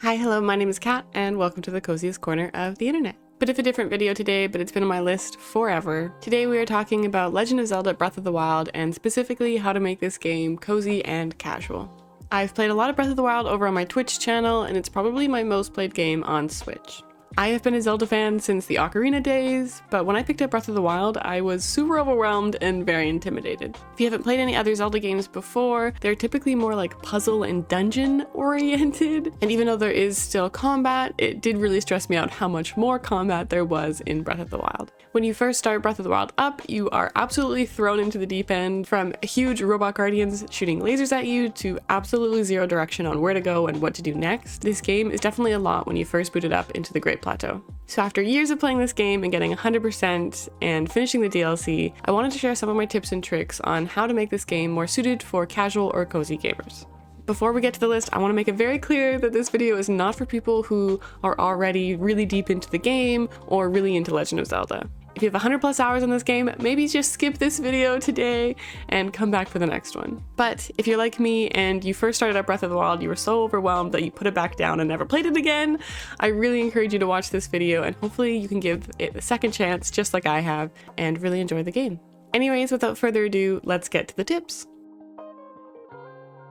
Hi, hello, my name is Kat, and welcome to the coziest corner of the internet. Bit of a different video today, but it's been on my list forever. Today we are talking about Legend of Zelda Breath of the Wild, and specifically how to make this game cozy and casual. I've played a lot of Breath of the Wild over on my Twitch channel, and it's probably my most played game on Switch. I have been a Zelda fan since the Ocarina days, but when I picked up Breath of the Wild, I was super overwhelmed and very intimidated. If you haven't played any other Zelda games before, they're typically more like puzzle and dungeon oriented, and even though there is still combat, it did really stress me out how much more combat there was in Breath of the Wild. When you first start Breath of the Wild up, you are absolutely thrown into the deep end, from huge robot guardians shooting lasers at you to absolutely zero direction on where to go and what to do next. This game is definitely a lot when you first boot it up into the Great Plateau. So after years of playing this game and getting 100% and finishing the DLC, I wanted to share some of my tips and tricks on how to make this game more suited for casual or cozy gamers. Before we get to the list, I want to make it very clear that this video is not for people who are already really deep into the game or really into Legend of Zelda. If you have 100+ hours on this game, maybe just skip this video today and come back for the next one. But if you're like me and you first started up Breath of the Wild, you were so overwhelmed that you put it back down and never played it again, I really encourage you to watch this video and hopefully you can give it a second chance just like I have and really enjoy the game. Anyways, without further ado, let's get to the tips.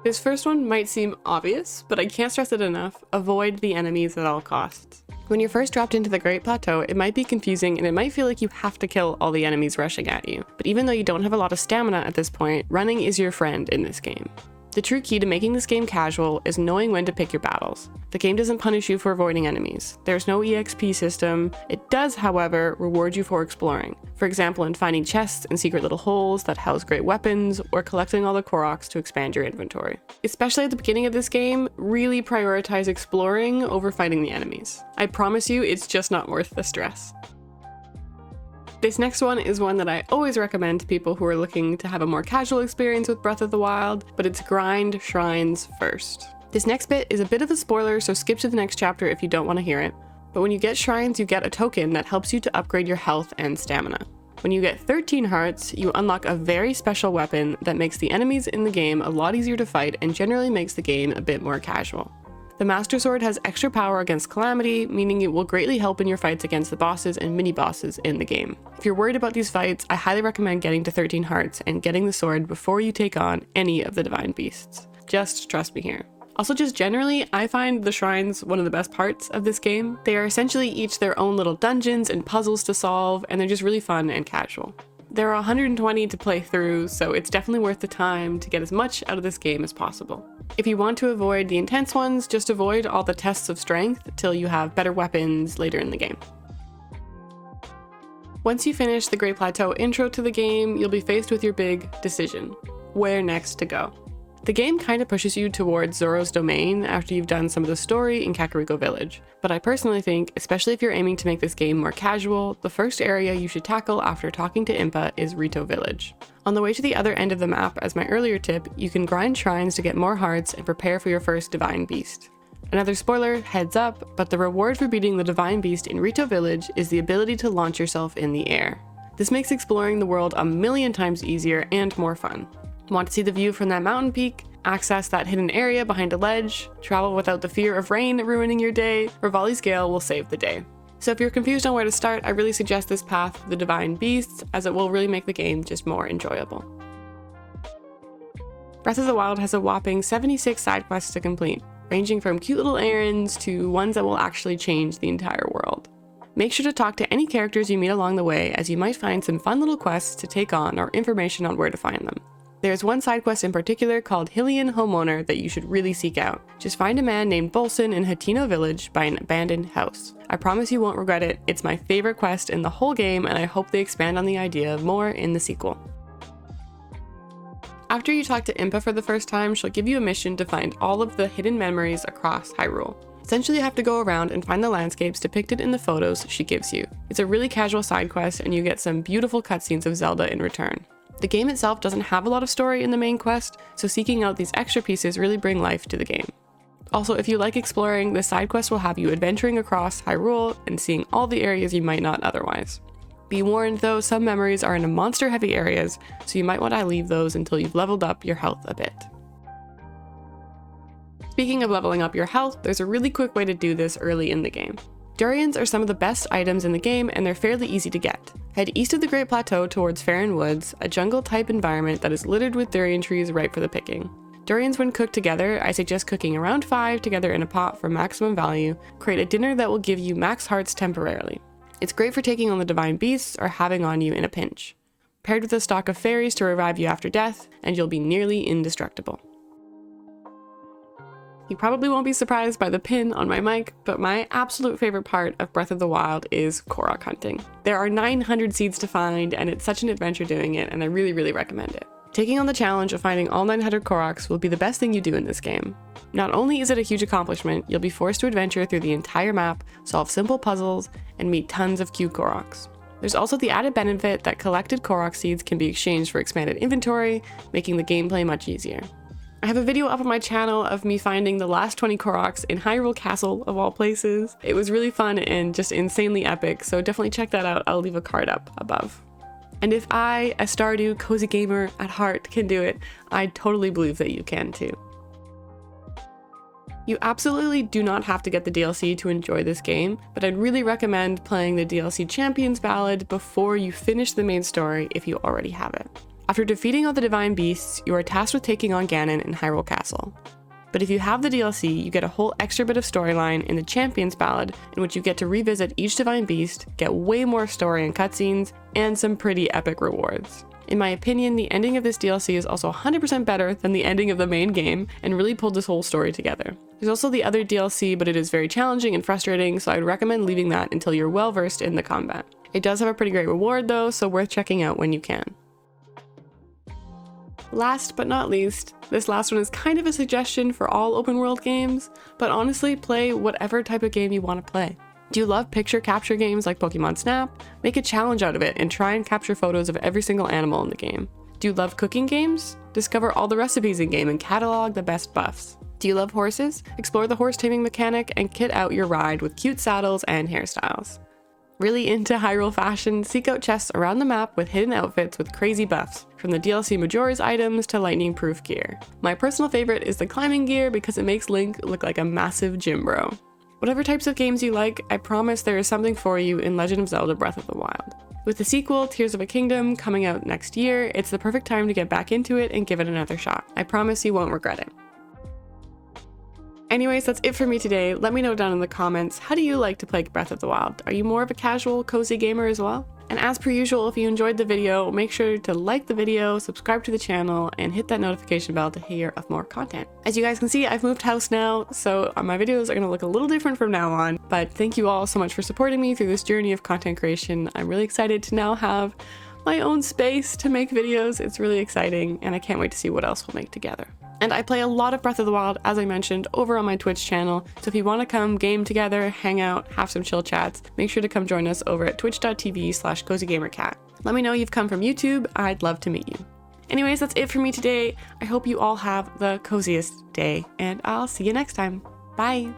This first one might seem obvious, but I can't stress it enough: avoid the enemies at all costs. When you're first dropped into the Great Plateau, it might be confusing and it might feel like you have to kill all the enemies rushing at you. But even though you don't have a lot of stamina at this point, running is your friend in this game. The true key to making this game casual is knowing when to pick your battles. The game doesn't punish you for avoiding enemies. There's no EXP system. It does, however, reward you for exploring. For example, in finding chests and secret little holes that house great weapons, or collecting all the Koroks to expand your inventory. Especially at the beginning of this game, really prioritize exploring over fighting the enemies. I promise you, it's just not worth the stress. This next one is one that I always recommend to people who are looking to have a more casual experience with Breath of the Wild, but it's grind shrines first. This next bit is a bit of a spoiler, so skip to the next chapter if you don't want to hear it. But when you get shrines, you get a token that helps you to upgrade your health and stamina. When you get 13 hearts, you unlock a very special weapon that makes the enemies in the game a lot easier to fight and generally makes the game a bit more casual. The Master Sword has extra power against Calamity, meaning it will greatly help in your fights against the bosses and mini-bosses in the game. If you're worried about these fights, I highly recommend getting to 13 hearts and getting the sword before you take on any of the divine beasts. Just trust me here. Also, just generally, I find the shrines one of the best parts of this game. They are essentially each their own little dungeons and puzzles to solve, and they're just really fun and casual. There are 120 to play through, so it's definitely worth the time to get as much out of this game as possible. If you want to avoid the intense ones, just avoid all the tests of strength till you have better weapons later in the game. Once you finish the Great Plateau intro to the game, you'll be faced with your big decision: where next to go. The game kind of pushes you towards Zoro's domain after you've done some of the story in Kakariko Village, but I personally think, especially if you're aiming to make this game more casual, the first area you should tackle after talking to Impa is Rito Village. On the way to the other end of the map, as my earlier tip, you can grind shrines to get more hearts and prepare for your first divine beast. Another spoiler, heads up, but the reward for beating the divine beast in Rito Village is the ability to launch yourself in the air. This makes exploring the world a million times easier and more fun. Want to see the view from that mountain peak? Access that hidden area behind a ledge? Travel without the fear of rain ruining your day? Revali's Gale will save the day. So if you're confused on where to start, I really suggest this path for the divine beasts, as it will really make the game just more enjoyable. Breath of the Wild has a whopping 76 side quests to complete, ranging from cute little errands to ones that will actually change the entire world. Make sure to talk to any characters you meet along the way, as you might find some fun little quests to take on or information on where to find them. There's one side quest in particular called Hylian Homeowner that you should really seek out. Just find a man named Bolson in Hatino Village by an abandoned house. I promise you won't regret it. It's my favorite quest in the whole game, and I hope they expand on the idea more in the sequel. After you talk to Impa for the first time, she'll give you a mission to find all of the hidden memories across Hyrule. Essentially, you have to go around and find the landscapes depicted in the photos she gives you. It's a really casual side quest, and you get some beautiful cutscenes of Zelda in return. The game itself doesn't have a lot of story in the main quest, so seeking out these extra pieces really bring life to the game. Also, if you like exploring, the side quest will have you adventuring across Hyrule and seeing all the areas you might not otherwise. Be warned though, some memories are in monster-heavy areas, so you might want to leave those until you've leveled up your health a bit. Speaking of leveling up your health, there's a really quick way to do this early in the game. Durians are some of the best items in the game, and they're fairly easy to get. Head east of the Great Plateau towards Farron Woods, a jungle-type environment that is littered with durian trees ripe for the picking. Durians, when cooked together, I suggest cooking around 5 together in a pot for maximum value. Create a dinner that will give you max hearts temporarily. It's great for taking on the divine beasts or having on you in a pinch. Paired with a stock of fairies to revive you after death, and you'll be nearly indestructible. You probably won't be surprised by the pin on my mic, but my absolute favorite part of Breath of the Wild is Korok hunting. There are 900 seeds to find, and it's such an adventure doing it, and I really recommend it. Taking on the challenge of finding all 900 Koroks will be the best thing you do in this game. Not only is it a huge accomplishment, you'll be forced to adventure through the entire map, solve simple puzzles, and meet tons of cute Koroks. There's also the added benefit that collected Korok seeds can be exchanged for expanded inventory, making the gameplay much easier. I have a video up on my channel of me finding the last 20 Koroks in Hyrule Castle, of all places. It was really fun and just insanely epic, so definitely check that out. I'll leave a card up above. And if I, a Stardew cozy gamer at heart, can do it, I totally believe that you can too. You absolutely do not have to get the DLC to enjoy this game, but I'd really recommend playing the DLC Champions Ballad before you finish the main story if you already have it. After defeating all the divine beasts, you are tasked with taking on Ganon in Hyrule Castle. But if you have the DLC, you get a whole extra bit of storyline in the Champions Ballad, in which you get to revisit each divine beast, get way more story and cutscenes, and some pretty epic rewards. In my opinion, the ending of this DLC is also 100% better than the ending of the main game, and really pulled this whole story together. There's also the other DLC, but it is very challenging and frustrating, so I'd recommend leaving that until you're well versed in the combat. It does have a pretty great reward though, so worth checking out when you can. Last but not least, this last one is kind of a suggestion for all open world games, but honestly, play whatever type of game you want to play. Do you love picture capture games like Pokemon Snap? Make a challenge out of it and try and capture photos of every single animal in the game. Do you love cooking games? Discover all the recipes in game and catalog the best buffs. Do you love horses? Explore the horse taming mechanic and kit out your ride with cute saddles and hairstyles. Really into Hyrule fashion, seek out chests around the map with hidden outfits with crazy buffs, from the DLC Majora's items to lightning-proof gear. My personal favorite is the climbing gear because it makes Link look like a massive gym bro. Whatever types of games you like, I promise there is something for you in Legend of Zelda Breath of the Wild. With the sequel, Tears of a Kingdom, coming out next year, it's the perfect time to get back into it and give it another shot. I promise you won't regret it. Anyways, that's it for me today. Let me know down in the comments, how do you like to play Breath of the Wild? Are you more of a casual, cozy gamer as well? And as per usual, if you enjoyed the video, make sure to like the video, subscribe to the channel, and hit that notification bell to hear of more content. As you guys can see, I've moved house now, so my videos are gonna look a little different from now on, but thank you all so much for supporting me through this journey of content creation. I'm really excited to now have my own space to make videos. It's really exciting, and I can't wait to see what else we'll make together. And I play a lot of Breath of the Wild, as I mentioned, over on my Twitch channel, so if you want to come game together, hang out, have some chill chats, make sure to come join us over at twitch.tv/cozygamercat. Let me know you've come from YouTube, I'd love to meet you. Anyways, that's it for me today. I hope you all have the coziest day, and I'll see you next time. Bye!